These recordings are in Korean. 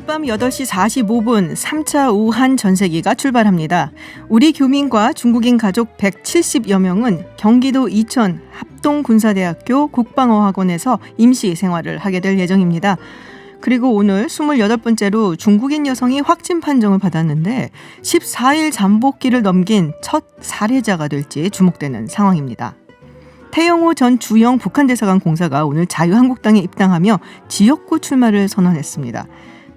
밤 8시 45분 3차 우한 전세기가 출발합니다. 우리 교민과 중국인 가족 170여 명은 경기도 이천 합동군사대학교 국방어학원에서 임시 생활을 하게 될 예정입니다. 그리고 오늘 28번째로 중국인 여성이 확진 판정을 받았는데 14일 잠복기를 넘긴 첫 살해자가 될지 주목되는 상황입니다. 태영호 전 주영 북한대사관 공사가 오늘 자유한국당에 입당하며 지역구 출마를 선언했습니다.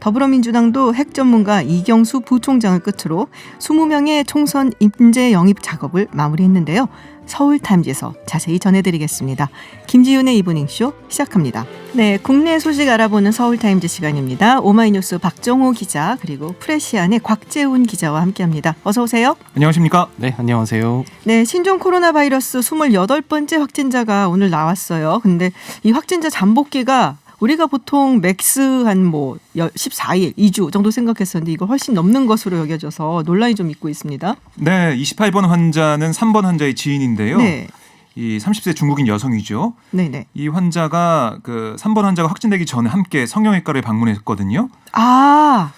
더불어민주당도 핵 전문가 이경수 부총장을 끝으로 20명의 총선 인재 영입 작업을 마무리했는데요. 서울타임즈에서 자세히 전해드리겠습니다. 김지윤의 이브닝쇼 시작합니다. 네, 국내 소식 알아보는 서울타임즈 시간입니다. 오마이뉴스 박정호 기자 그리고 프레시안의 곽재훈 기자와 함께합니다. 어서 오세요. 안녕하십니까? 네, 안녕하세요. 네, 신종 코로나 바이러스 28번째 확진자가 오늘 나왔어요. 근데 이 확진자 잠복기가 우리가 보통 맥스 한 14일, 2주 정도 생각했었는데 이걸 훨씬 넘는 것으로 여겨져서 논란이 좀 있고 있습니다. 네, 28번 환자는 3번 환자의 지인인데요. 네. 이 30세 중국인 여성이죠. 네네. 이 환자가 3번 환자가 확진되기 전에 함께 성형외과를 방문했거든요. 아,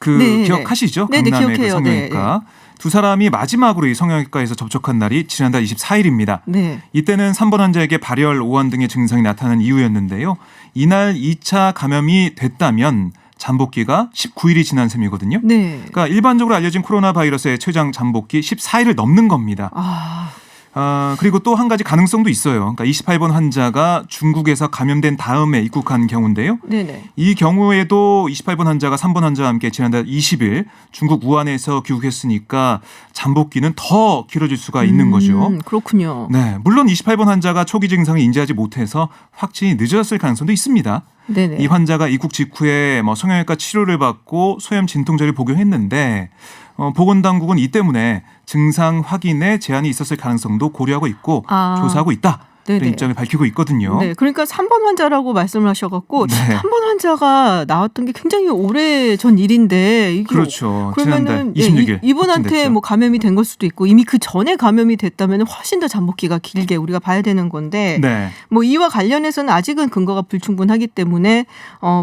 네, 기억하시죠? 네, 강남의 기억해요. 성형외과. 네. 두 사람이 마지막으로 이 성형외과에서 접촉한 날이 지난달 24일입니다. 네. 이때는 3번 환자에게 발열, 오한 등의 증상이 나타난 이후였는데요. 이날 2차 감염이 됐다면 잠복기가 19일이 지난 셈이거든요. 네. 그러니까 일반적으로 알려진 코로나 바이러스의 최장 잠복기 14일을 넘는 겁니다. 그리고 또 한 가지 가능성도 있어요. 그러니까 28번 환자가 중국에서 감염된 다음에 입국한 경우인데요. 네네. 이 경우에도 28번 환자가 3번 환자와 함께 지난달 20일 중국 우한에서 귀국했으니까 잠복기는 더 길어질 수가 있는 거죠. 그렇군요. 네, 물론 28번 환자가 초기 증상을 인지하지 못해서 확진이 늦어졌을 가능성도 있습니다. 네네. 이 환자가 입국 직후에 성형외과 치료를 받고 소염 진통제를 복용했는데 보건당국은 이 때문에 증상 확인에 제한이 있었을 가능성도 고려하고 있고 조사하고 있다. 이런 입장을 밝히고 있거든요. 네, 그러니까 3번 환자라고 말씀을 하셔갖고 네. 3번 환자가 나왔던 게 굉장히 오래 전 일인데 이게 그렇죠. 그러면은 지난달 26일 이분한테 감염이 된 걸 수도 있고 이미 그 전에 감염이 됐다면 훨씬 더 잠복기가 길게 우리가 봐야 되는 건데 네. 이와 관련해서는 아직은 근거가 불충분하기 때문에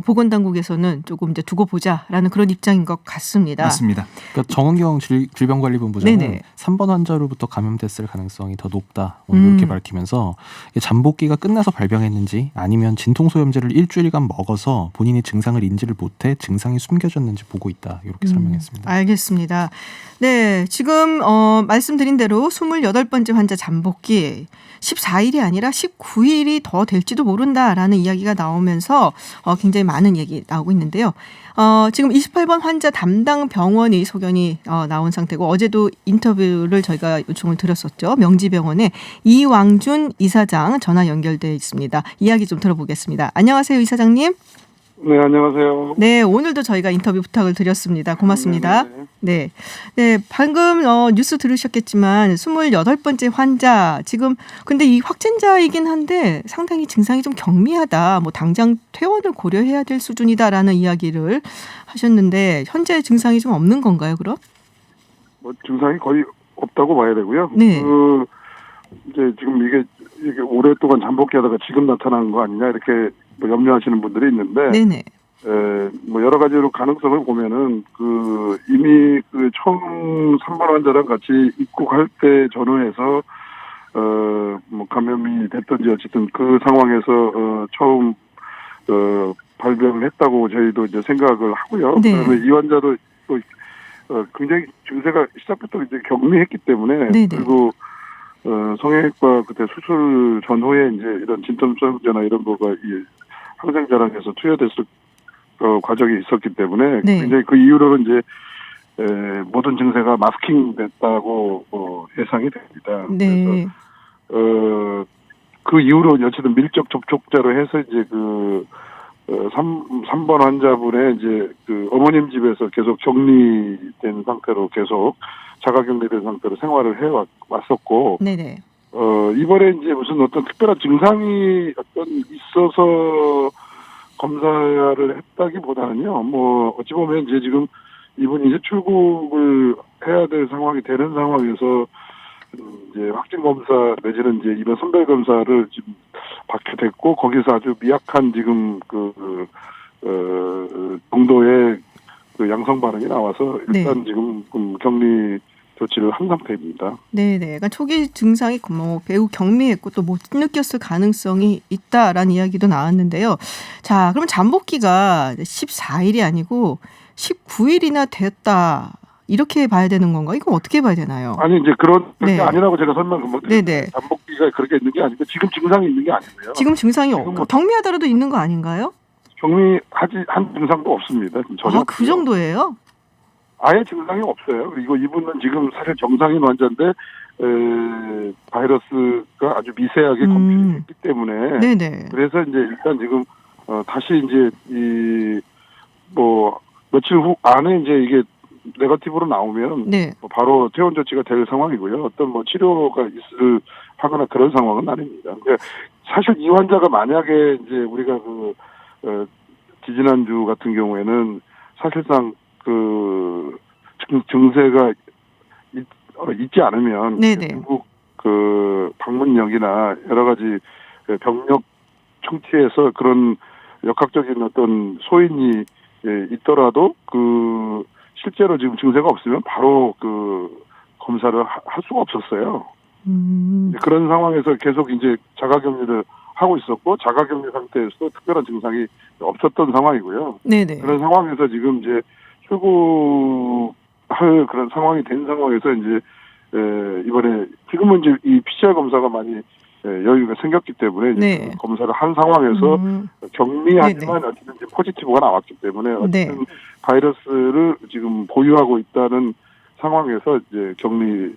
보건당국에서는 조금 이제 두고 보자라는 그런 입장인 것 같습니다. 맞습니다. 그러니까 정은경 질병관리본부장은 네네. 3번 환자로부터 감염됐을 가능성이 더 높다. 오늘 이렇게 밝히면서 잠복기가 끝나서 발병했는지 아니면 진통소염제를 일주일간 먹어서 본인이 증상을 인지를 못해 증상이 숨겨졌는지 보고 있다. 이렇게 설명했습니다. 알겠습니다. 네, 지금 말씀드린 대로 28번째 환자 잠복기 14일이 아니라 19일이 더 될지도 모른다라는 이야기가 나오면서 굉장히 많은 얘기 나오고 있는데요. 지금 28번 환자 담당 병원이 소견이 나온 상태고 어제도 인터뷰를 저희가 요청을 드렸었죠. 명지병원의 이왕준 이사장 전화 연결돼 있습니다. 이야기 좀 들어보겠습니다. 안녕하세요, 이사장님. 네, 안녕하세요. 네, 오늘도 저희가 인터뷰 부탁을 드렸습니다. 고맙습니다. 네. 네, 방금 뉴스 들으셨겠지만 28번째 환자 지금 근데 이 확진자이긴 한데 상당히 증상이 좀 경미하다. 당장 퇴원을 고려해야 될 수준이다라는 이야기를 하셨는데 현재 증상이 좀 없는 건가요, 그럼? 증상이 거의 없다고 봐야 되고요. 네. 이제 지금 이게 오랫동안 잠복기하다가 지금 나타나는 거 아니냐 이렇게 염려하시는 분들이 있는데, 네네. 여러 가지로 가능성을 보면은 이미 처음 3번 환자랑 같이 입국할 때 전후해서 감염이 됐든지 어쨌든 그 상황에서 처음 발병을 했다고 저희도 이제 생각을 하고요. 네. 그다음에 이 환자도 또 굉장히 증세가 시작부터 이제 경미했기 때문에 네네. 그리고 성형외과 그때 수술 전후에 이제 이런 진통소염제나 이런 거가 이 항생제랑해서 투여됐을 과정이 있었기 때문에 네. 굉장히 그 이후로는 이제 모든 증세가 마스킹 됐다고 예상이 됩니다. 네. 그래서 그 이후로 어쨌든 밀접 접촉자로 해서 이제 3번 환자분의 이제 어머님 집에서 계속 격리된 상태로 계속 자가격리된 상태로 생활을 해왔었고, 네네. 이번에 이제 무슨 어떤 특별한 증상이 있어서 검사를 했다기보다는요, 어찌 보면 이제 지금 이분이 이제 출국을 해야 될 상황이 되는 상황에서 이제 확진 검사 내지는 이제 이번 선별 검사를 지금 받게 됐고 거기서 아주 미약한 지금 정도의 그 양성 반응이 나와서 일단 네. 지금 격리 조치를 한 상태입니다. 네네. 그러니까 초기 증상이 뭐 매우 경미했고 또 못 느꼈을 가능성이 있다라는 이야기도 나왔는데요. 자, 그럼 잠복기가 14일이 아니고 19일이나 됐다. 이렇게 봐야 되는 건가? 이거 어떻게 봐야 되나요? 아니 이제 그런 게 네. 아니라고 제가 설명을 못 드렸어요. 네네. 잠복기가 그렇게 있는 게 아니고 지금 증상이 있는 게 아니고요. 지금 증상이 지금 뭐- 경미하더라도 있는 거 아닌가요? 격리하지 한 증상도 없습니다. 전혀. 아, 그 정도예요? 아예 증상이 없어요. 그리고 이분은 지금 사실 정상인 환자인데 바이러스가 아주 미세하게 검출됐기 때문에 네네. 그래서 이제 일단 지금 다시 이제 이 뭐 며칠 후 안에 이제 이게 네거티브로 나오면 네. 뭐 바로 퇴원 조치가 될 상황이고요. 어떤 뭐 치료가 있을 하거나 그런 상황은 아닙니다. 그러니까 사실 이 환자가 만약에 이제 우리가 지지난주 같은 경우에는 사실상 그 증세가 있지 않으면 네네. 중국 그 방문력이나 여러 가지 그 병력 청취에서 그런 역학적인 어떤 소인이 있더라도 그 실제로 지금 증세가 없으면 바로 그 검사를 할 수가 없었어요. 그런 상황에서 계속 이제 자가격리를 하고 있었고 자가격리 상태에서 특별한 증상이 없었던 상황이고요. 네네. 그런 상황에서 지금 이제 출국할 그런 상황이 된 상황에서 이제 이번에 지금은 이제 이 PCR 검사가 많이 여유가 생겼기 때문에 이제 네. 검사를 한 상황에서 격리하지만 어쨌든 이제 포지티브가 나왔기 때문에 어쨌든 네. 바이러스를 지금 보유하고 있다는 상황에서 이제 격리를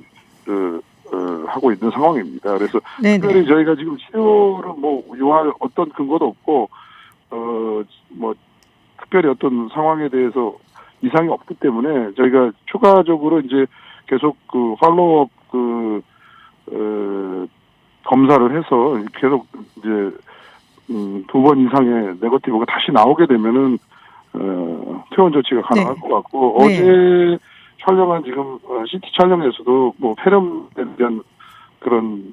하고 있는 상황입니다. 그래서 네네. 특별히 저희가 지금 치료를 뭐 요할 어떤 근거도 없고 뭐 특별히 어떤 상황에 대해서 이상이 없기 때문에 저희가 추가적으로 이제 계속 그 팔로우업 검사를 해서 계속 이제 2번 이상의 네거티브가 다시 나오게 되면은 퇴원 조치가 가능할 네. 것 같고 네. 어제 촬영한 지금 CT 촬영에서도 뭐 폐렴에 대한 그런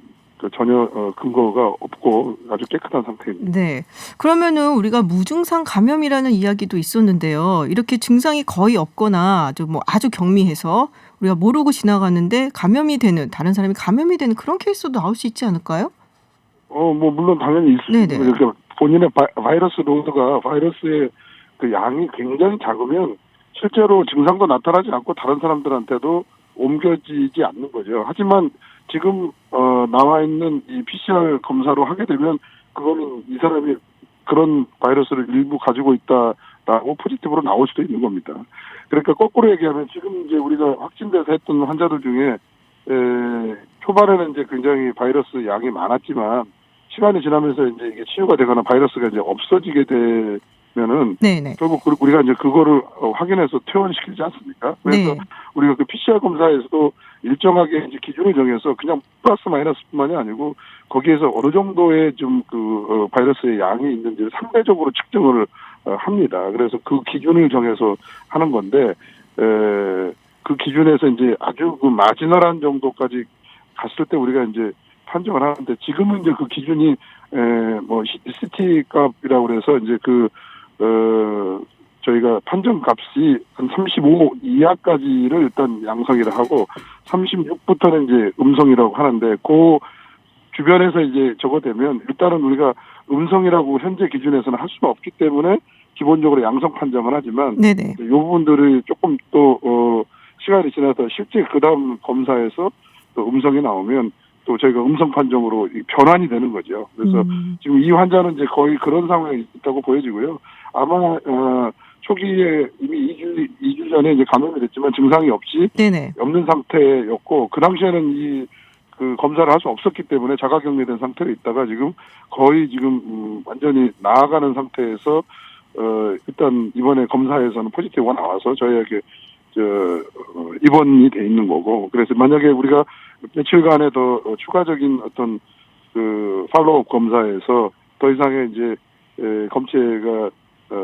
전혀 근거가 없고 아주 깨끗한 상태입니다. 네. 그러면은 우리가 무증상 감염이라는 이야기도 있었는데요. 이렇게 증상이 거의 없거나 아주 경미해서 우리가 모르고 지나가는데 감염이 되는 다른 사람이 감염이 되는 그런 케이스도 나올 수 있지 않을까요? 뭐 물론 당연히 있을 수 네네. 있고 그러니까 본인의 바이러스 로드가 바이러스의 그 양이 굉장히 작으면 실제로 증상도 나타나지 않고 다른 사람들한테도 옮겨지지 않는 거죠. 하지만 지금 나와 있는 이 PCR 검사로 하게 되면 그거는 이 사람이 그런 바이러스를 일부 가지고 있다라고 포지티브로 나올 수도 있는 겁니다. 그러니까 거꾸로 얘기하면 지금 이제 우리가 확진돼서 했던 환자들 중에 초반에는 이제 굉장히 바이러스 양이 많았지만 시간이 지나면서 이제 이게 치유가 되거나 바이러스가 이제 없어지게 되면은 네네. 결국 우리가 이제 그거를 확인해서 퇴원시키지 않습니까? 그래서 네. 우리가 그 PCR 검사에서도 일정하게 이제 기준을 정해서 그냥 플러스 마이너스뿐만이 아니고 거기에서 어느 정도의 좀 그 바이러스의 양이 있는지를 상대적으로 측정을 합니다. 그래서 그 기준을 정해서 하는 건데 그 기준에서 이제 아주 그 마지널한 정도까지 갔을 때 우리가 이제 판정을 하는데 지금은 이제 그 기준이 뭐 CT 값이라고 그래서 이제 저희가 판정 값이 한 35 이하까지를 일단 양성이라 하고 36부터는 이제 음성이라고 하는데 그 주변에서 이제 저거 되면 일단은 우리가 음성이라고 현재 기준에서는 할 수가 없기 때문에 기본적으로 양성 판정을 하지만 네네. 이 부분들이 조금 또 시간이 지나서 실제 그 다음 검사에서 또 음성이 나오면 또 저희가 음성 판정으로 변환이 되는 거죠. 그래서 지금 이 환자는 이제 거의 그런 상황에 있다고 보여지고요. 아마 초기에 이미 2주 전에 이제 감염이 됐지만 증상이 네네. 없는 상태였고 그 당시에는 그 검사를 할 수 없었기 때문에 자가격리된 상태로 있다가 지금 거의 지금 완전히 나아가는 상태에서 일단 이번에 검사에서는 포지티브가 나와서 저희에게 입원이 돼 있는 거고 그래서 만약에 우리가 며칠간의 더 추가적인 어떤 그 팔로우업 검사에서 더 이상의 이제 검체가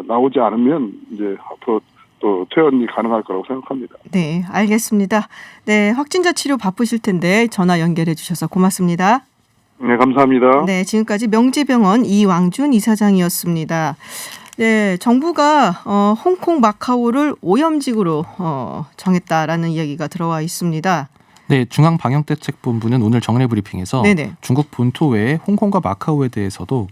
나오지 않으면 이제 앞으로 또 퇴원이 가능할 거라고 생각합니다. 네, 알겠습니다. 네, 확진자 치료 바쁘실 텐데 전화 연결해 주셔서 고맙습니다. 네, 감사합니다. 네, 지금까지 명지병원 이왕준 이사장이었습니다. 네, 정부가 홍콩 마카오를 오염지구로 정했다라는 이야기가 들어와 있습니다. 네, 중앙방역대책본부는 오늘 정례 브리핑에서 네네. 중국 본토 외에 홍콩과 마카오에 대해서도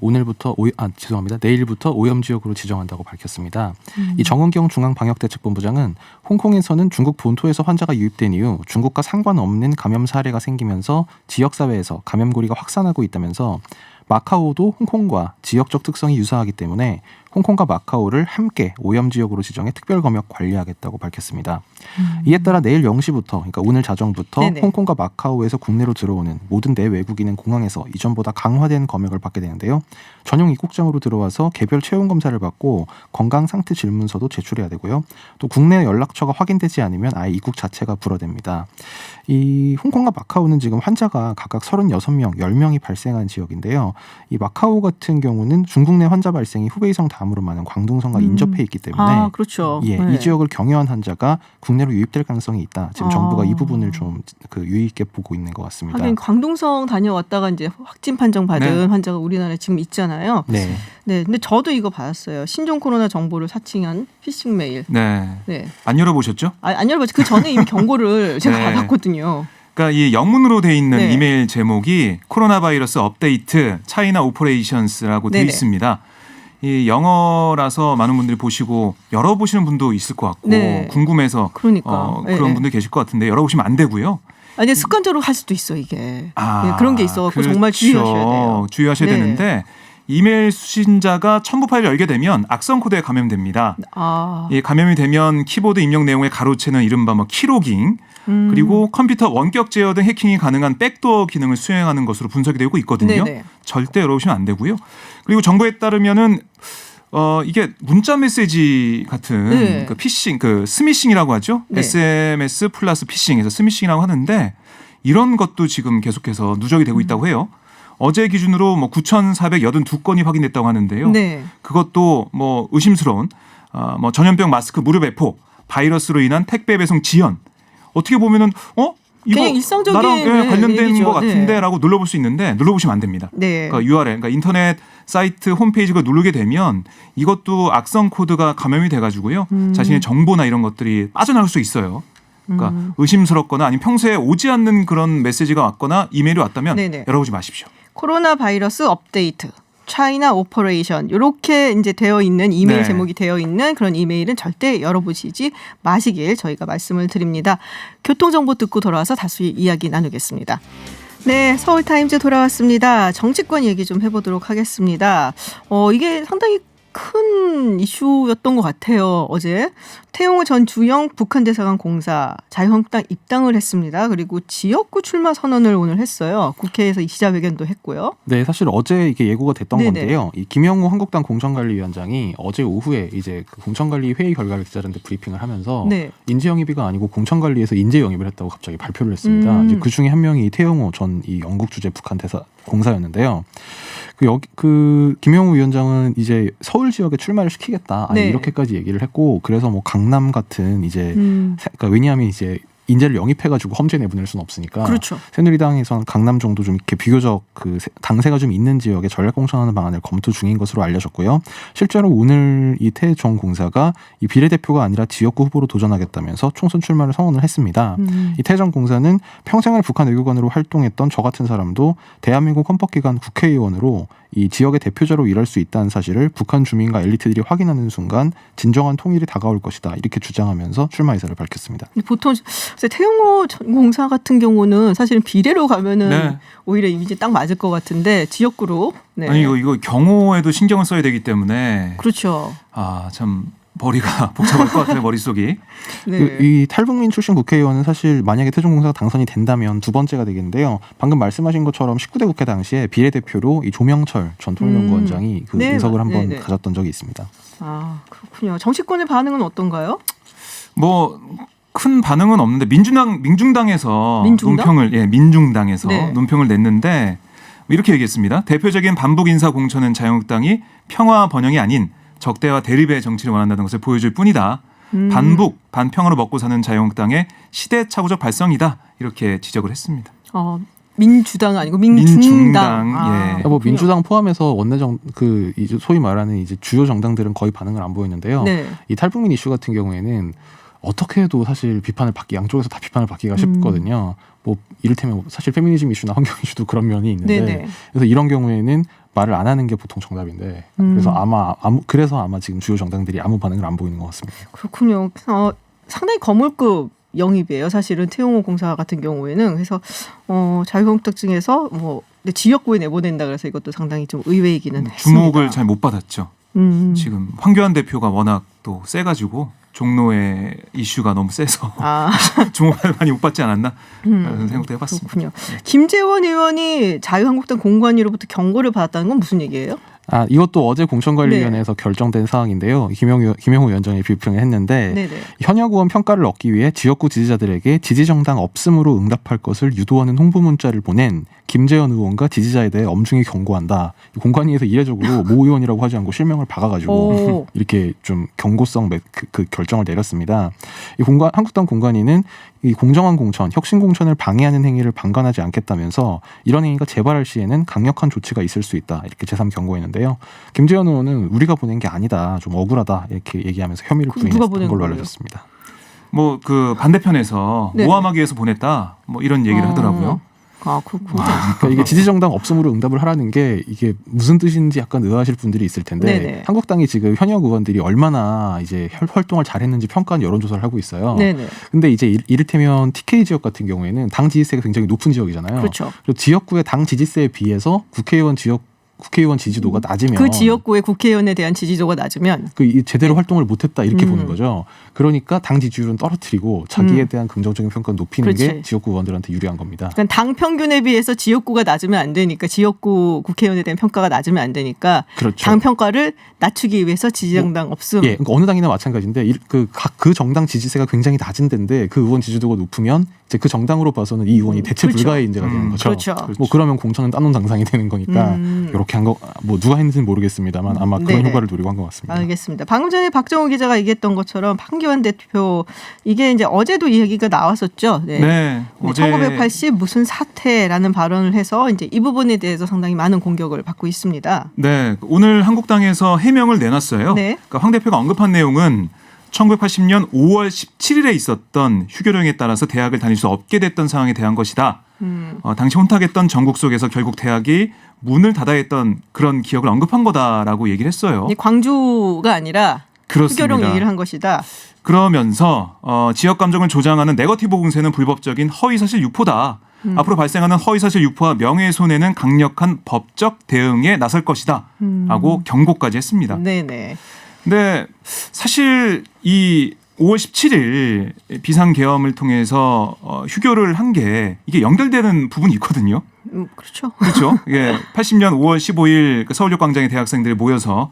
내일부터 오염지역으로 지정한다고 밝혔습니다. 이 정은경 중앙방역대책본부장은 홍콩에서는 중국 본토에서 환자가 유입된 이후 중국과 상관없는 감염 사례가 생기면서 지역사회에서 감염고리가 확산하고 있다면서 마카오도 홍콩과 지역적 특성이 유사하기 때문에 홍콩과 마카오를 함께 오염지역으로 지정해 특별검역 관리하겠다고 밝혔습니다. 이에 따라 내일 0시부터 그러니까 오늘 자정부터 네네. 홍콩과 마카오에서 국내로 들어오는 모든 내외국인은 공항에서 이전보다 강화된 검역을 받게 되는데요. 전용 입국장으로 들어와서 개별 체온 검사를 받고 건강 상태 질문서도 제출해야 되고요. 또 국내 연락처가 확인되지 않으면 아예 입국 자체가 불허됩니다. 이 홍콩과 마카오는 지금 환자가 각각 36명, 10명이 발생한 지역인데요. 이 마카오 같은 경우는 중국 내 환자 발생이 후베이성 다음으로 많은 광둥성과 인접해 있기 때문에 그렇죠. 예, 네. 이 지역을 경유한 환자가 국내로 유입될 가능성이 있다. 지금 정부가 이 부분을 좀 유의 있게 보고 있는 것 같습니다. 하긴 광둥성 다녀왔다가 이제 확진 판정 받은 환자가 우리나라에 지금 있잖아요. 네. 네, 근데 저도 이거 받았어요. 신종 코로나 정보를 사칭한 피싱 메일. 네. 네. 안 열어보셨죠? 안 열어봤죠. 그 전에 이미 경고를 제가 네. 받았거든요. 그러니까 이 영문으로 돼 있는 네. 이메일 제목이 코로나 바이러스 업데이트 차이나 오퍼레이션스라고 돼 네네. 있습니다. 이 영어라서 많은 분들이 보시고 열어보시는 분도 있을 것 같고 네. 궁금해서 그러니까. 그런 네. 분들 계실 것 같은데 열어보시면 안 되고요. 아니 습관적으로 할 수도 있어 이게. 네, 그런 게 있어갖고 그렇죠. 정말 주의하셔야 돼요. 주의하셔야 네. 되는데 이메일 수신자가 첨부 파일을 열게 되면 악성 코드에 감염됩니다. 이 감염이 되면 키보드 입력 내용을 가로채는 이른바 키로깅 그리고 컴퓨터 원격 제어 등 해킹이 가능한 백도어 기능을 수행하는 것으로 분석이 되고 있거든요. 네네. 절대 열어보시면 안 되고요. 그리고 정보에 따르면은 이게 문자 메시지 같은 네. 그 피싱, 그 스미싱이라고 하죠. 네. SMS 플러스 피싱에서 스미싱이라고 하는데 이런 것도 지금 계속해서 누적이 되고 있다고 해요. 어제 기준으로 9,482건이 확인됐다고 하는데요. 네. 그것도 의심스러운 전염병 마스크 무료 배포, 바이러스로 인한 택배 배송 지연. 어떻게 보면은 이거 그냥 일상적인 나랑 관련된 얘기죠. 것 같은데라고 네. 눌러볼 수 있는데 눌러보시면 안 됩니다. 네. 그러니까 URL, 그러니까 인터넷 사이트 홈페이지가 누르게 되면 이것도 악성 코드가 감염이 돼가지고요. 자신의 정보나 이런 것들이 빠져나갈 수 있어요. 그러니까 의심스럽거나 아니면 평소에 오지 않는 그런 메시지가 왔거나 이메일이 왔다면 네네. 열어보지 마십시오. 코로나 바이러스 업데이트, 차이나 오퍼레이션 이렇게 이제 되어 있는 이메일 네. 제목이 되어 있는 그런 이메일은 절대 열어보시지 마시길 저희가 말씀을 드립니다. 교통정보 듣고 돌아와서 다시 이야기 나누겠습니다. 네, 서울타임즈 돌아왔습니다. 정치권 얘기 좀 해보도록 하겠습니다. 이게 상당히 큰 이슈였던 것 같아요. 어제 태용호 전 주영 북한 대사관 공사 자유한국당 입당을 했습니다. 그리고 지역구 출마 선언을 오늘 했어요. 국회에서 기자회견도 했고요. 네, 사실 어제 이게 예고가 됐던 네네. 건데요. 이 김영우 한국당 공천관리위원장이 어제 오후에 이제 그 공천관리 회의 결과를 기자들한테 브리핑을 하면서 네. 인재 영입이가 아니고 공천관리에서 인재 영입을 했다고 갑자기 발표를 했습니다. 이제 그 중에 한 명이 태용호 전 이 영국 주재 북한 대사 공사였는데요. 그 김영우 위원장은 이제 서울 지역에 출마를 시키겠다. 아니, 네. 이렇게까지 얘기를 했고 그래서 강남 같은 이제 그러니까 왜냐하면 이제 인재를 영입해가지고 험지 내보낼 수는 없으니까. 그렇죠. 새누리당에서는 강남 정도 좀 이렇게 비교적 그 당세가 좀 있는 지역에 전략 공천하는 방안을 검토 중인 것으로 알려졌고요. 실제로 오늘 이 태 전 공사가 이 비례대표가 아니라 지역구 후보로 도전하겠다면서 총선 출마를 선언을 했습니다. 이 태 전 공사는 평생을 북한 외교관으로 활동했던 저 같은 사람도 대한민국 헌법기관 국회의원으로 이 지역의 대표자로 일할 수 있다는 사실을 북한 주민과 엘리트들이 확인하는 순간 진정한 통일이 다가올 것이다. 이렇게 주장하면서 출마 의사를 밝혔습니다. 보통 태용호 전 공사 같은 경우는 사실은 비례로 가면은 네. 오히려 이미지 딱 맞을 것 같은데 지역구로. 네. 아니 이거 경호에도 신경을 써야 되기 때문에 그렇죠. 참 머리가 복잡할 것 같아요. 머릿속이. 네. 이 탈북민 출신 국회의원은 사실 만약에 태종공사가 당선이 된다면 두 번째가 되겠는데요. 방금 말씀하신 것처럼 19대 국회 당시에 비례대표로 이 조명철 전 통일연구원장이 그 네, 의석을 한번 네네. 가졌던 적이 있습니다. 아, 그렇군요. 정치권의 반응은 어떤가요? 큰 반응은 없는데 민중당에서 민중당? 민중당에서 네. 논평을 냈는데 이렇게 얘기했습니다. 대표적인 반북 인사 공천은 자유한국당이 평화 번영이 아닌 적대와 대립의 정치를 원한다는 것을 보여줄 뿐이다. 반북, 반평화로 먹고 사는 자유한국당의 시대착오적 발성이다. 이렇게 지적을 했습니다. 민주당 아니고 민중당. 예. 뭐 민주당 포함해서 원내정 그 이제 소위 말하는 이제 주요 정당들은 거의 반응을 안 보였는데요. 네. 이 탈북민 이슈 같은 경우에는 어떻게 해도 사실 양쪽에서 다 비판을 받기가 쉽거든요. 뭐 이를테면 사실 페미니즘 이슈나 환경 이슈도 그런 면이 있는데 네네. 그래서 이런 경우에는 말을 안 하는 게 보통 정답인데 그래서 아마 지금 주요 정당들이 아무 반응을 안 보이는 것 같습니다. 그렇군요. 상당히 거물급 영입이에요. 사실은 태용호 공사 같은 경우에는 그래서 자유한국당 중에서 뭐 지역구에 내보낸다 그래서 이것도 상당히 좀 의외이기는 했습니다. 주목을 잘 못 받았죠. 지금 황교안 대표가 워낙 또 세가지고 종로의 이슈가 너무 세서 주목을 많이 못 받지 않았나 그런 생각도 해봤습니다. 그렇군요. 김재원 의원이 자유한국당 공관위로부터 경고를 받았다는 건 무슨 얘기예요? 이것도 어제 공천관리위원회에서 결정된 사항인데요. 김영우 위원장이 브리핑을 했는데 네네. 현역 의원 평가를 얻기 위해 지역구 지지자들에게 지지정당 없음으로 응답할 것을 유도하는 홍보 문자를 보낸 김재원 의원과 지지자에 대해 엄중히 경고한다. 공관위에서 이례적으로 모 의원이라고 하지 않고 실명을 박아가지고 이렇게 좀 경고성 그 결정을 내렸습니다. 한국당 공관위는 이 공정한 공천, 혁신 공천을 방해하는 행위를 방관하지 않겠다면서 이런 행위가 재발할 시에는 강력한 조치가 있을 수 있다. 이렇게 재삼 경고했는데요. 김재현 의원은 우리가 보낸 게 아니다. 좀 억울하다. 이렇게 얘기하면서 혐의를 부인했던 걸로 알려졌습니다. 뭐 그 반대편에서 네. 모함하기 위해서 보냈다. 뭐 이런 얘기를 하더라고요. 그렇군요. 그러니까 이게 지지정당 없음으로 응답을 하라는 게 이게 무슨 뜻인지 약간 의아하실 분들이 있을 텐데 네네. 한국당이 지금 현역 의원들이 얼마나 이제 활동을 잘했는지 평가한 여론조사를 하고 있어요. 네네. 근데 이제 이를테면 TK 지역 같은 경우에는 당 지지세가 굉장히 높은 지역이잖아요. 그렇죠. 그리고 지역구의 당 지지세에 비해서 국회의원 지지도가 낮으면 그 지역구의 국회의원에 대한 지지도가 낮으면 제대로 활동을 못했다 이렇게 보는 거죠. 그러니까 당 지지율은 떨어뜨리고 자기에 대한 긍정적인 평가를 높이는 게 지역구 의원들한테 유리한 겁니다. 그러니까 당 평균에 비해서 지역구가 낮으면 안 되니까 지역구 국회의원에 대한 평가가 낮으면 안 되니까 그렇죠. 당 평가를 낮추기 위해서 지지정당 없음. 예, 그러니까 어느 당이나 마찬가지인데 그 정당 지지세가 굉장히 낮은 데인데 그 의원 지지도가 높으면 이제 그 정당으로 봐서는 이 의원이 대체 그렇죠. 불가의 인재가 되는 거죠. 그렇죠. 뭐 그러면 공천은 따놓은 당상이 되는 거니까 이렇게 한 거 뭐 누가 했는지는 모르겠습니다만 아마 그런 네네. 효과를 노리고 한 것 같습니다. 알겠습니다. 방금 전에 박정우 기자가 얘기했던 것처럼 황교안 대표 이게 이제 어제도 이 얘기가 나왔었죠. 네. 어제 1980 무슨 사태라는 발언을 해서 이제 이 부분에 대해서 상당히 많은 공격을 받고 있습니다. 네. 오늘 한국당에서 해명을 내놨어요. 네. 그러니까 황 대표가 언급한 내용은 1980년 5월 17일에 있었던 휴교령에 따라서 대학을 다닐 수 없게 됐던 상황에 대한 것이다. 당시 혼탁했던 전국 속에서 결국 대학이 문을 닫아야 했던 그런 기억을 언급한 거다라고 얘기를 했어요. 광주가 아니라 그렇습니다. 휴교령 얘기를 한 것이다. 그러면서 지역 감정을 조장하는 네거티브 공세는 불법적인 허위사실 유포다. 앞으로 발생하는 허위사실 유포와 명예훼손에는 강력한 법적 대응에 나설 것이다. 라고 경고까지 했습니다. 네네. 근데 사실 이 5월 17일 비상계엄을 통해서 휴교를 한 게 이게 연결되는 부분이 있거든요. 그렇죠. 그렇죠. 예, 80년 5월 15일 서울역 광장에 대학생들이 모여서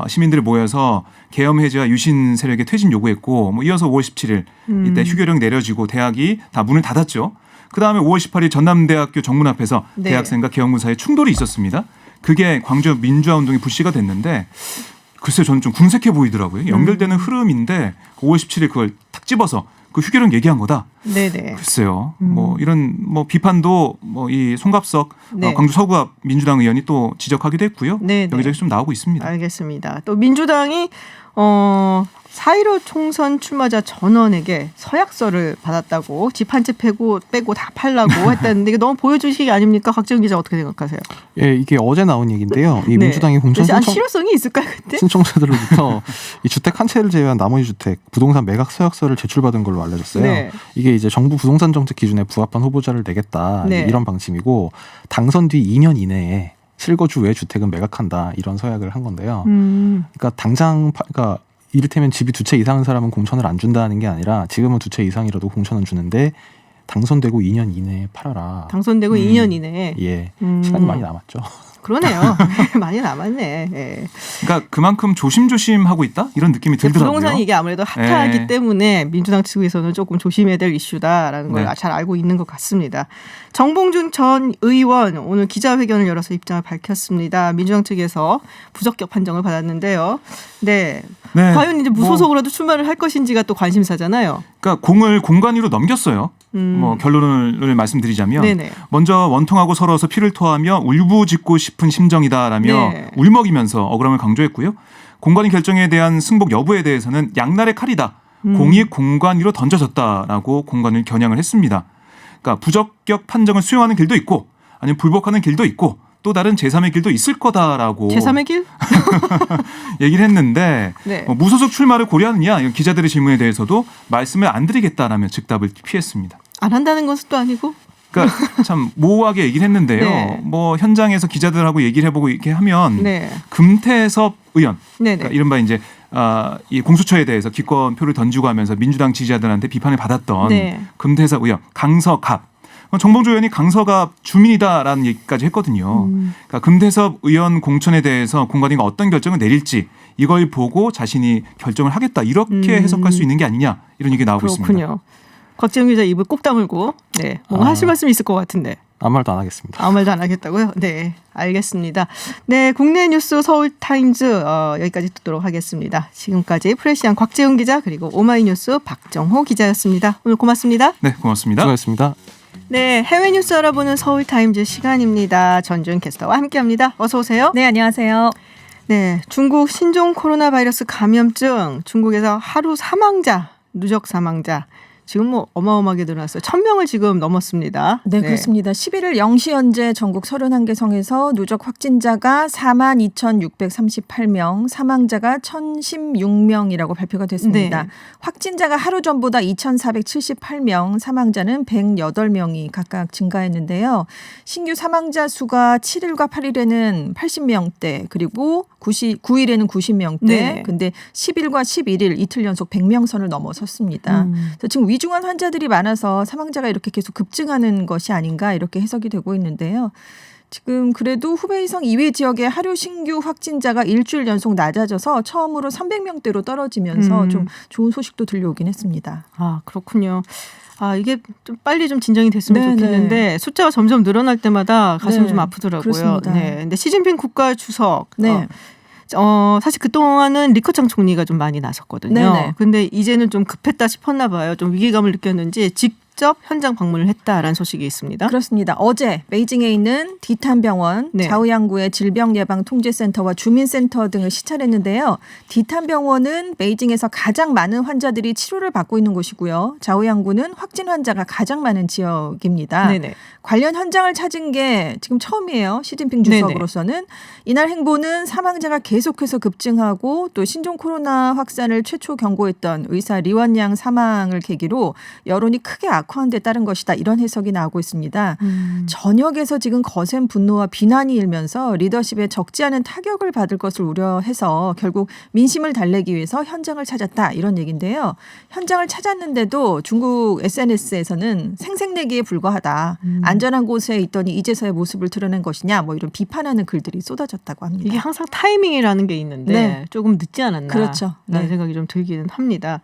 시민들이 모여서 계엄 해제와 유신 세력의 퇴진 요구했고 뭐 이어서 5월 17일 이때 휴교령이 내려지고 대학이 다 문을 닫았죠. 그다음에 5월 18일 전남대학교 정문 앞에서 네. 대학생과 계엄군 사이에 충돌이 있었습니다. 그게 광주 민주화 운동이 불씨가 됐는데 글쎄요, 저는 좀 궁색해 보이더라고요. 연결되는 흐름인데 5월 17일 그걸 탁 집어서 그 휴교령 얘기한 거다. 네네. 글쎄요. 뭐 이런 뭐 비판도 뭐 이 송갑석 네. 광주 서구갑 민주당 의원이 또 지적하기도 했고요. 네네. 여기저기 좀 나오고 있습니다. 알겠습니다. 또 민주당이 4.15 총선 출마자 전원에게 서약서를 받았다고 집 한 채 빼고 다 팔라고 했다는데 이게 너무 보여주시기 아닙니까? 박지원 기자 어떻게 생각하세요? 예, 이게 어제 나온 얘기인데요. 이 네. 민주당이 공천 실효성이 있을까요, 그때? 신청자들로부터 이 주택 한 채를 제외한 나머지 주택 부동산 매각 서약서를 제출받은 걸로 알려졌어요. 네. 이게 이제 정부 부동산 정책 기준에 부합한 후보자를 내겠다 네. 이런 방침이고 당선 뒤 2년 이내에 실거주 외 주택은 매각한다 이런 서약을 한 건데요. 그러니까 그러니까 이를테면 집이 2채 이상인 사람은 공천을 안 준다는 게 아니라 지금은 2채 이상이라도 공천은 주는데 당선되고 2년 이내에 팔아라. 당선되고 2년 이내에. 예, 시간이 많이 남았죠. 그러네요. 많이 남았네. 예. 그러니까 그만큼 조심조심하고 있다 이런 느낌이 들더라고요. 부동산이 이게 아무래도 핫하기 네. 때문에 민주당 측에서는 조금 조심해야 될 이슈다라는 걸 네. 잘 알고 있는 것 같습니다. 정봉준 전 의원 오늘 기자회견을 열어서 입장을 밝혔습니다. 민주당 측에서 부적격 판정을 받았는데요. 네. 네. 과연 이제 무소속으로도 출마를 할 것인지가 또 관심사잖아요. 그러니까 공을 공관위로 넘겼어요. 뭐 결론을 말씀드리자면 네네. 먼저 원통하고 서러워서 피를 토하며 울부짖고 싶은 심정이다라며 네. 울먹이면서 억울함을 강조했고요. 공관위 결정에 대한 승복 여부에 대해서는 양날의 칼이다. 공이 공관 위로 던져졌다라고 공관을 겨냥을 했습니다. 그러니까 부적격 판정을 수용하는 길도 있고 아니면 불복하는 길도 있고 또 다른 제3의 길도 있을 거다라고 제3의 길? 얘기를 했는데 네. 뭐 무소속 출마를 고려하느냐 이런 기자들의 질문에 대해서도 말씀을 안 드리겠다라며 즉답을 피했습니다. 안 한다는 것은 또 아니고. 그러니까 참 모호하게 얘기를 했는데요. 네. 뭐 현장에서 기자들하고 얘기를 해보고 이렇게 하면 네. 금태섭 의원, 네네. 그러니까 이른바 이제 이 공수처에 대해서 기권표를 던지고 하면서 민주당 지지자들한테 비판을 받았던 네. 금태섭 의원, 강서갑. 정봉주 의원이 강서갑 주민이다라는 얘기까지 했거든요. 그러니까 금태섭 의원 공천에 대해서 공관위가 어떤 결정을 내릴지 이걸 보고 자신이 결정을 하겠다 이렇게 해석할 수 있는 게 아니냐 이런 얘기 나오고 있습니다. 그렇군요. 곽재영 기자 입을 꼭 다물고 네, 뭔가 하실 말씀이 있을 것 같은데. 아무 말도 안 하겠습니다. 아무 말도 안 하겠다고요? 네, 알겠습니다. 네, 국내 뉴스 서울타임즈 여기까지 듣도록 하겠습니다. 지금까지 프레시안 곽재훈 기자 그리고 오마이뉴스 박정호 기자였습니다. 오늘 고맙습니다. 네, 고맙습니다. 수고하셨습니다. 네, 해외 뉴스 알아보는 서울타임즈 시간입니다. 전준 캐스터와 함께합니다. 어서 오세요. 네, 안녕하세요. 네, 중국 신종 코로나 바이러스 감염증 중국에서 하루 사망자, 누적 사망자 지금 뭐 어마어마하게 늘어났어요. 1,000명을 지금 넘었습니다. 네, 그렇습니다. 11일 0시 현재 전국 31개 성에서 누적 확진자가 42,638명, 사망자가 1,016명이라고 발표가 됐습니다. 네. 확진자가 하루 전보다 2,478명, 사망자는 108명이 각각 증가했는데요. 신규 사망자 수가 7일과 8일에는 80명대, 그리고 9일에는 90명대, 네. 근데 10일과 11일 이틀 연속 100명 선을 넘어섰습니다. 그래서 지금 위중한 환자들이 많아서 사망자가 이렇게 계속 급증하는 것이 아닌가 이렇게 해석이 되고 있는데요. 지금 그래도 후베이성 이외 지역의 하루 신규 확진자가 일주일 연속 낮아져서 처음으로 300명대로 떨어지면서 좀 좋은 소식도 들려오긴 했습니다. 아, 그렇군요. 아, 이게 좀 빨리 좀 진정이 됐으면 네, 좋겠는데 네. 숫자가 점점 늘어날 때마다 가슴이 네, 좀 아프더라고요. 그렇습니다. 네. 근데 시진핑 국가 주석 네. 사실 그동안은 리커창 총리가 좀 많이 나섰거든요. 네네. 근데 이제는 좀 급했다 싶었나 봐요. 좀 위기감을 느꼈는지 직접 현장 방문을 했다라는 소식이 있습니다. 그렇습니다. 어제 베이징에 있는 디탄병원, 네. 자오양구의 질병예방통제센터와 주민센터 등을 시찰했는데요. 디탄병원은 베이징에서 가장 많은 환자들이 치료를 받고 있는 곳이고요. 자오양구는 확진 환자가 가장 많은 지역입니다. 네네. 관련 현장을 찾은 게 지금 처음이에요. 시진핑 주석으로서는. 이날 행보는 사망자가 계속해서 급증하고 또 신종 코로나 확산을 최초 경고했던 의사 리원양 사망을 계기로 여론이 크게 악화한 데 따른 것이다. 이런 해석이 나오고 있습니다. 전역에서 지금 거센 분노와 비난이 일면서 리더십에 적지 않은 타격을 받을 것을 우려해서 결국 민심을 달래기 위해서 현장을 찾았다. 이런 얘기인데요. 현장을 찾았는데도 중국 SNS에서는 생색내기에 불과하다. 안전한 곳에 있더니 이제서야 모습을 드러낸 것이냐. 뭐 이런 비판하는 글들이 쏟아졌다고 합니다. 이게 항상 타이밍이라는 게 있는데 네. 조금 늦지 않았나. 그렇죠. 라는 네. 생각이 좀 들기는 합니다.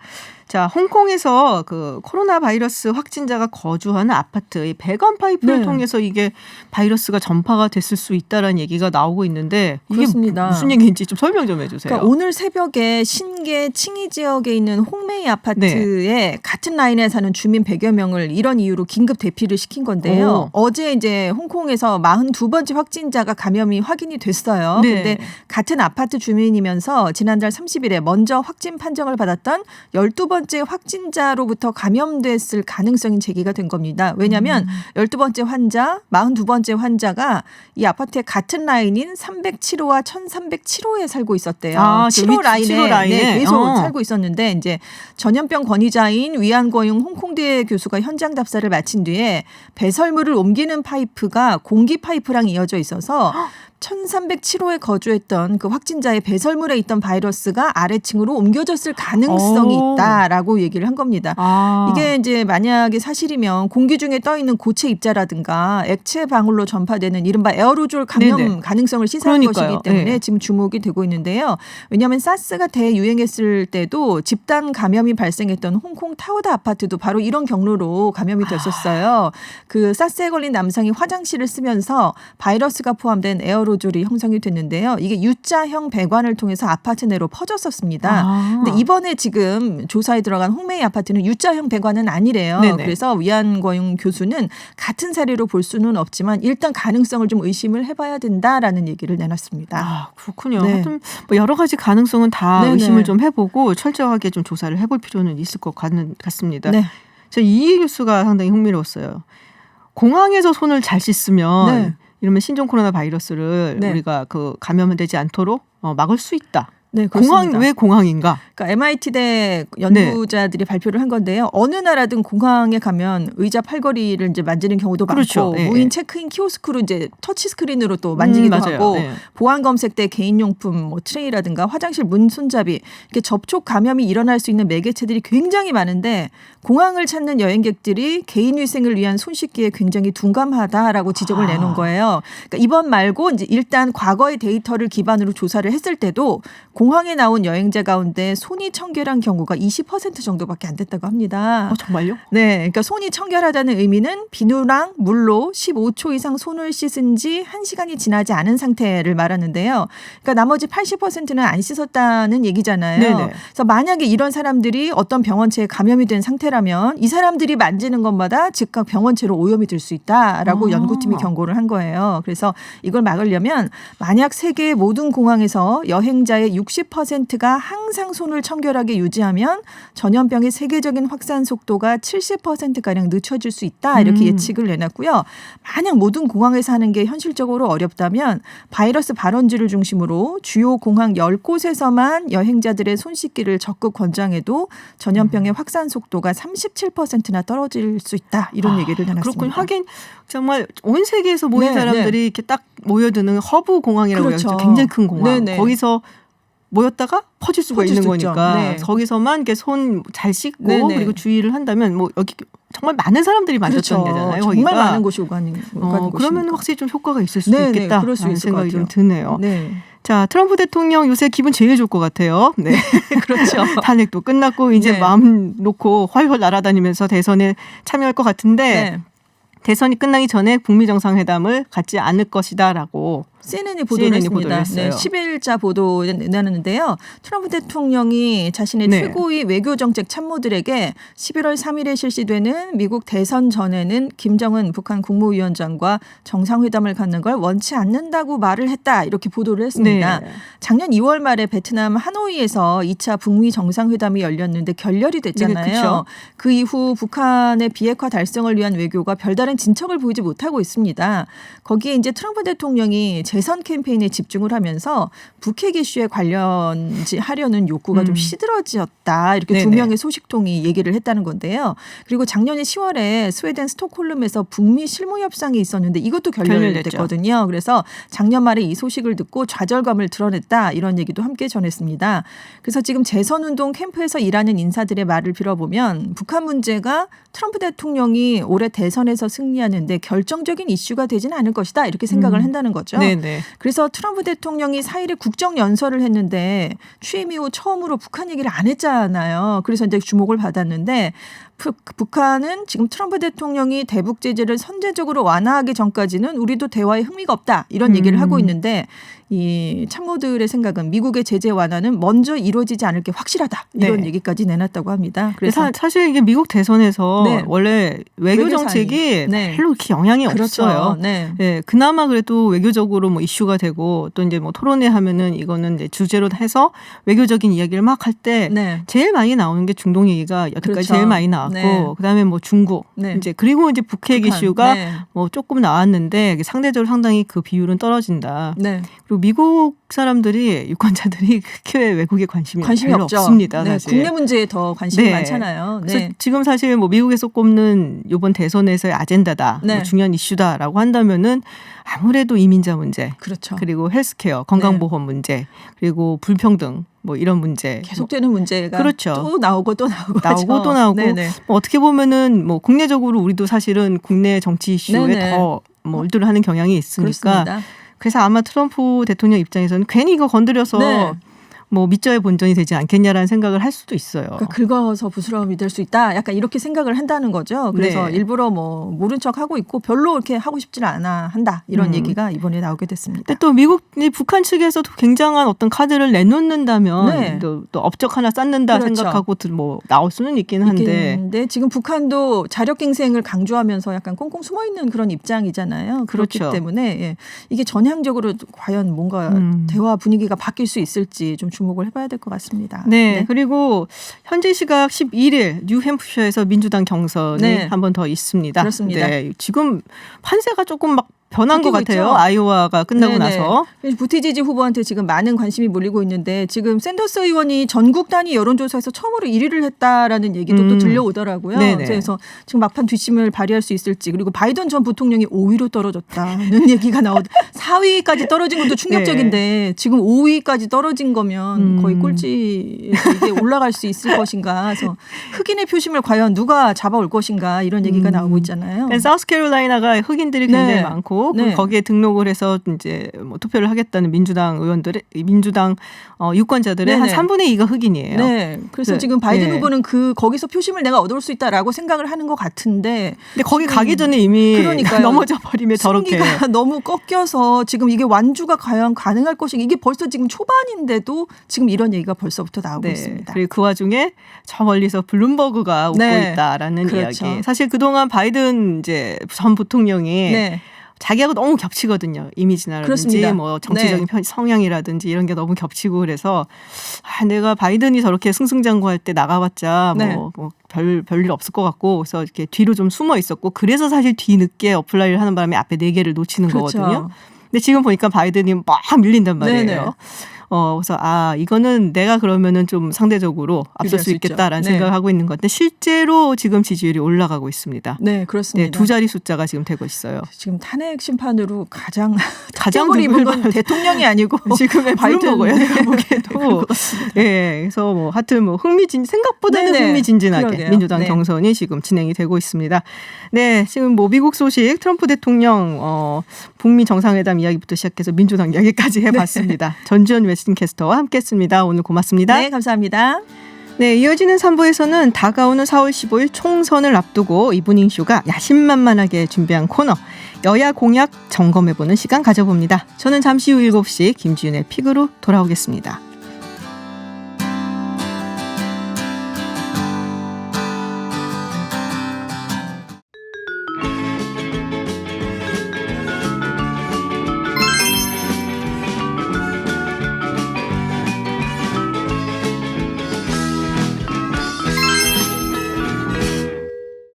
자, 홍콩에서 그 코로나 바이러스 확진자가 거주하는 아파트 이 배관 파이프를 네. 통해서 이게 바이러스가 전파가 됐을 수 있다라는 얘기가 나오고 있는데 이게 그렇습니다. 무슨 얘기인지 좀 설명 좀 해주세요. 그러니까 오늘 새벽에 신계 칭이 지역에 있는 홍메이 아파트에 같은 라인에 사는 주민 100여 명을 이런 이유로 긴급 대피를 시킨 건데요. 어제 이제 홍콩에서 42번째 확진자가 감염이 확인이 됐어요. 네. 근데 같은 아파트 주민이면서 지난달 30일에 먼저 확진 판정을 받았던 12번째 확진자로부터 감염됐을 가능성이 제기가 된 겁니다. 왜냐하면 12번째 환자, 42번째 환자가 이 아파트의 같은 라인인 307호와 1307호에 살고 있었대요. 아, 7호 라인에, 7호 라인에? 네, 계속 살고 있었는데 이제 전염병 권위자인 위안거용 홍콩대 교수가 현장 답사를 마친 뒤에 배설물을 옮기는 파이프가 공기 파이프랑 이어져 있어서 1307호에 거주했던 그 확진자의 배설물에 있던 바이러스가 아래층으로 옮겨졌을 가능성이 있다라고 얘기를 한 겁니다. 이게 이제 만약에 사실이면 공기 중에 떠 있는 고체 입자라든가 액체 방울로 전파되는 이른바 에어로졸 감염 네네. 가능성을 시사한 그러니까요. 것이기 때문에 네. 지금 주목이 되고 있는데요. 왜냐하면 사스가 대유행했을 때도 집단 감염이 발생했던 홍콩 타오다 아파트도 바로 이런 경로로 감염이 됐었어요. 그 사스에 걸린 남성이 화장실을 쓰면서 바이러스가 포함된 에어로졸이 형성이 됐는데요. 이게 U자형 배관을 통해서 아파트 내로 퍼졌었습니다. 근데 이번에 지금 조사 조사에 들어간 홍매희 아파트는 U자형 배관은 아니래요. 네네. 그래서 위안광 교수는 같은 사례로 볼 수는 없지만 일단 가능성을 좀 의심을 해봐야 된다라는 얘기를 내놨습니다. 아, 그렇군요. 네. 하여튼 뭐 여러 가지 가능성은 다 네네. 의심을 좀 해보고 철저하게 좀 조사를 해볼 필요는 있을 것 같습니다. 네. 이 뉴스가 상당히 흥미로웠어요. 공항에서 손을 잘 씻으면 네. 이러면 신종 코로나 바이러스를 네. 우리가 그 감염되지 않도록 막을 수 있다. 네, 그렇습니다. 공항 왜 공항인가? 그러니까 MIT대 연구자들이 발표를 한 건데요. 어느 나라든 공항에 가면 의자 팔걸이를 이제 만지는 경우도 그렇죠. 많고 예, 무인 예. 체크인 키오스크로 이제 터치 스크린으로 또 만지기도 맞아요. 하고 예. 보안 검색 때 개인용품 뭐 트레이라든가 화장실 문 손잡이 이렇게 접촉 감염이 일어날 수 있는 매개체들이 굉장히 많은데 공항을 찾는 여행객들이 개인위생을 위한 손 씻기에 굉장히 둔감하다라고 지적을 내놓은 거예요. 그러니까 이번 말고 이제 일단 과거의 데이터를 기반으로 조사를 했을 때도 공항에 나온 여행자 가운데 손이 청결한 경우가 20% 정도밖에 안 됐다고 합니다. 정말요? 네, 그러니까 손이 청결하다는 의미는 비누랑 물로 15초 이상 손을 씻은 지 1시간이 지나지 않은 상태를 말하는데요. 그러니까 나머지 80%는 안 씻었다는 얘기잖아요. 네네. 그래서 만약에 이런 사람들이 어떤 병원체에 감염이 된 상태라면 이 사람들이 만지는 것마다 즉각 병원체로 오염이 될 수 있다라고 연구팀이 경고를 한 거예요. 그래서 이걸 막으려면 만약 세계의 모든 공항에서 여행자의 60%가 항상 손을 청결하게 유지하면 전염병의 세계적인 확산 속도가 70%가량 늦춰질 수 있다. 이렇게 예측을 내놨고요. 만약 모든 공항에서 하는 게 현실적으로 어렵다면 바이러스 발원지를 중심으로 주요 공항 10곳에서만 여행자들의 손 씻기를 적극 권장해도 전염병의 확산 속도가 37%나 떨어질 수 있다. 이런 얘기를 내놨습니다. 그렇군요. 하긴 정말 온 세계에서 모인 네, 사람들이 네. 이렇게 딱 모여드는 허브 공항이라고 그렇죠. 해요. 굉장히 큰 공항. 네네. 거기서 모였다가 퍼질 수가 퍼질 있는 수 있죠. 거니까 네. 거기서만 이렇게 손 잘 씻고 네네. 그리고 주의를 한다면 뭐 여기 정말 많은 사람들이 만졌던 그렇죠. 데잖아요. 정말 거기가. 많은 곳이 오가는 그러면 곳이니까. 확실히 좀 효과가 있을 수도 네네, 있겠다. 그럴 수 라는 있을 것 생각이 좀 같아요. 드네요. 네. 자, 트럼프 대통령 요새 기분 제일 좋을 것 같아요. 네. 그렇죠. 탄핵도 끝났고 이제 네. 마음 놓고 활활 날아다니면서 대선에 참여할 것 같은데 네. 대선이 끝나기 전에 북미 정상회담을 갖지 않을 것이다라고 CNN이 보도를 했습니다. 보도를 했어요. 네, 10일자 보도에 내놨는데요. 트럼프 대통령이 자신의 네. 최고위 외교정책 참모들에게 11월 3일에 실시되는 미국 대선 전에는 김정은 북한 국무위원장과 정상회담을 갖는 걸 원치 않는다고 말을 했다. 이렇게 보도를 했습니다. 네. 작년 2월 말에 베트남 하노이에서 2차 북미 정상회담이 열렸는데 결렬이 됐잖아요. 네, 그쵸. 그 이후 북한의 비핵화 달성을 위한 외교가 별다른 진척을 보이지 못하고 있습니다. 거기에 이제 트럼프 대통령이 재선 캠페인에 집중을 하면서 북핵 이슈에 관련하려는 욕구가 좀 시들어졌다. 이렇게 두 네네. 명의 소식통이 얘기를 했다는 건데요. 그리고 작년에 10월에 스웨덴 스톡홀름에서 북미 실무 협상이 있었는데 이것도 결렬됐거든요. 그래서 작년 말에 이 소식을 듣고 좌절감을 드러냈다. 이런 얘기도 함께 전했습니다. 그래서 지금 재선운동 캠프에서 일하는 인사들의 말을 빌어보면 북한 문제가 트럼프 대통령이 올해 대선에서 승리하는데 결정적인 이슈가 되지는 않을 것이다. 이렇게 생각을 한다는 거죠. 네네. 그래서 트럼프 대통령이 4일에 국정연설을 했는데 취임 이후 처음으로 북한 얘기를 안 했잖아요. 그래서 이제 주목을 받았는데 북한은 지금 트럼프 대통령이 대북 제재를 선제적으로 완화하기 전까지는 우리도 대화에 흥미가 없다. 이런 얘기를 하고 있는데 이 참모들의 생각은 미국의 제재 완화는 먼저 이루어지지 않을 게 확실하다. 이런 네. 얘기까지 내놨다고 합니다. 그래서 사실 이게 미국 대선에서 네. 원래 외교 정책이 네. 별로 그렇게 영향이 그렇죠. 없어요. 네. 네, 그나마 그래도 외교적으로 뭐 이슈가 되고 또 이제 뭐 토론회 하면은 이거는 이제 주제로 해서 외교적인 이야기를 막 할 때 네. 제일 많이 나오는 게 중동 얘기가 여태까지 그렇죠. 제일 많이 나왔고 네. 그다음에 뭐 중국 네. 이제 그리고 이제 북핵 북한. 이슈가 네. 뭐 조금 나왔는데 상대적으로 상당히 그 비율은 떨어진다. 네. 그리고 미국 사람들이 유권자들이 그렇게 외국에 관심이 별로 없죠. 없습니다. 네, 사실. 국내 문제에 더 관심이 네. 많잖아요. 그래서 네. 지금 사실 뭐 미국에서 꼽는 이번 대선에서의 아젠다다, 네. 뭐 중요한 이슈다라고 한다면은 아무래도 이민자 문제, 그렇죠. 그리고 헬스케어, 건강보험 문제, 그리고 불평등 뭐 이런 문제 계속되는 문제가 그렇죠. 또 나오고 또 나오고 나오고 하죠. 또 나오고 네네. 뭐 어떻게 보면은 뭐 국내적으로 우리도 사실은 국내 정치 이슈에 네네. 더 몰두를 하는 경향이 있으니까 그렇습니다. 그래서 아마 트럼프 대통령 입장에서는 괜히 이거 건드려서 네. 뭐 밑져야 본전이 되지 않겠냐라는 생각을 할 수도 있어요. 그러니까 긁어서 부스럼이 될 수 있다. 약간 이렇게 생각을 한다는 거죠. 그래서 네. 일부러 뭐 모른 척 하고 있고 별로 이렇게 하고 싶지는 않아 한다. 이런 얘기가 이번에 나오게 됐습니다. 근데 또 북한 측에서도 굉장한 어떤 카드를 내놓는다면 네. 또 업적 하나 쌓는다 그렇죠. 생각하고 뭐 나올 수는 있긴 한데. 근데 지금 북한도 자력갱생을 강조하면서 약간 꽁꽁 숨어 있는 그런 입장이잖아요. 그렇기 그렇죠. 때문에 예. 이게 전향적으로 과연 뭔가 대화 분위기가 바뀔 수 있을지 좀 주목을 해봐야 될 것 같습니다. 네. 그리고 현재 시각 11일 뉴햄프셔에서 민주당 경선이 네. 한 번 더 있습니다. 그렇습니다. 네. 지금 판세가 조금 막 변한 것 바뀌고 같아요. 있죠? 아이오와가 끝나고 네네. 나서. 부티지지 후보한테 지금 많은 관심이 몰리고 있는데 지금 샌더스 의원이 전국 단위 여론조사에서 처음으로 1위를 했다라는 얘기도 또 들려오더라고요. 네네. 그래서 지금 막판 뒷심을 발휘할 수 있을지 그리고 바이든 전 부통령이 5위로 떨어졌다는 얘기가 나오고 4위까지 떨어진 것도 충격적인데 지금 5위까지 떨어진 거면 거의 꼴찌에서 이게 올라갈 수 있을 것인가. 그래서 흑인의 표심을 과연 누가 잡아올 것인가 이런 얘기가 나오고 있잖아요. 사우스캐롤라이나가 흑인들이 굉장히 네. 많고 네. 거기에 등록을 해서 이제 뭐 투표를 하겠다는 민주당 유권자들의 네네. 한 3분의 2가 흑인이에요. 네. 그래서 네. 지금 바이든 네. 후보는 거기서 표심을 내가 얻을 수 있다라고 생각을 하는 것 같은데. 근데 거기 가기 전에 이미 그러니까요. 넘어져 버리면 저렇게. 승기가 너무 꺾여서 지금 이게 완주가 과연 가능할 것인가. 이게 벌써 지금 초반인데도 지금 이런 얘기가 벌써부터 나오고 네. 있습니다. 그리고 그 와중에 저 멀리서 블룸버그가 웃고 네. 있다라는 그렇죠. 이야기. 사실 그동안 바이든 이제 전 부통령이 네. 자기하고 너무 겹치거든요. 이미지나라든지 그렇습니다. 뭐 정치적인 네. 성향이라든지 이런 게 너무 겹치고 그래서 내가 바이든이 저렇게 승승장구할 때 나가봤자 네. 별일 없을 것 같고 그래서 이렇게 뒤로 좀 숨어 있었고 그래서 사실 뒤늦게 어플라이를 하는 바람에 앞에 4개를 놓치는 그렇죠. 거거든요. 근데 지금 보니까 바이든이 막 밀린단 말이에요. 네네. 그래서 이거는 내가 그러면은 좀 상대적으로 앞설 유리할 수 수 있죠. 있겠다라는 네. 생각을 하고 있는 건데 실제로 지금 지지율이 올라가고 있습니다. 네, 그렇습니다. 네, 두 자리 숫자가 지금 되고 있어요. 지금 탄핵 심판으로 가장 가장 을 입은 건 득을 대통령이 아니고 지금의 바이든 바이든 내가 보기에도 예, 그래서 뭐 하여튼 뭐 생각보다는 네네. 흥미진진하게 그러게요. 민주당 네. 경선이 지금 진행이 되고 있습니다. 네, 지금 뭐 미국 소식 트럼프 대통령 북미 정상회담 이야기부터 시작해서 민주당 이야기까지 해봤습니다. 전주현 웨스팅캐스터와 함께했습니다. 오늘 고맙습니다. 네, 감사합니다. 네, 이어지는 3부에서는 다가오는 4월 15일 총선을 앞두고 이브닝 쇼가 야심만만하게 준비한 코너 여야 공약 점검해보는 시간 가져봅니다. 저는 잠시 후 7시 김지윤의 픽으로 돌아오겠습니다.